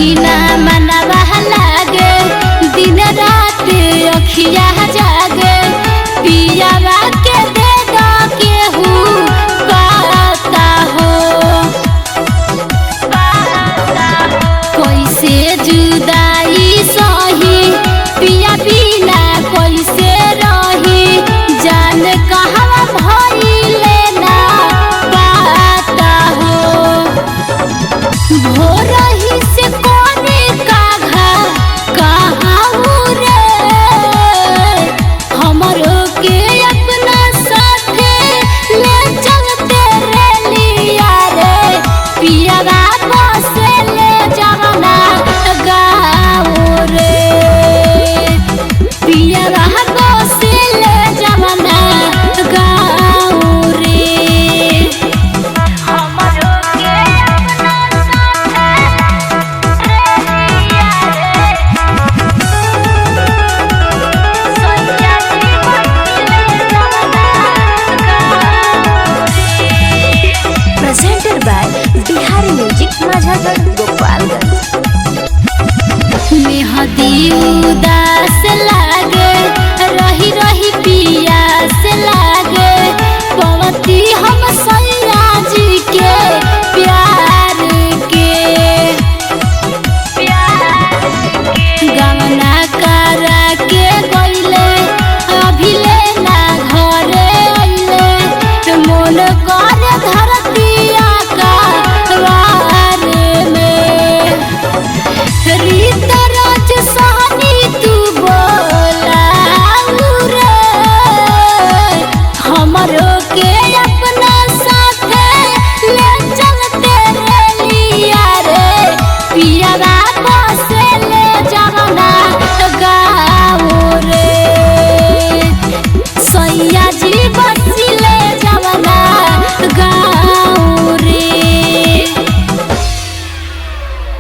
बिना मनवा लागे दिन रात अखिया जागे पियावा के दे दो केहू पाता हो कैसे जुदाई सही पिया बिना कैसे रही जान कहवा भइले ना पाता हो भोरही से कोने काघा कहाँ रे हमरो के अपना साथे ले चलते रे लिया रे पियावा बसे ले जवना गाँव रे पियावा बसे ले जवना गाँव रे हमरो के अपना साथे presented by Bihari Music Mazhagar Gopalganj। मेहदी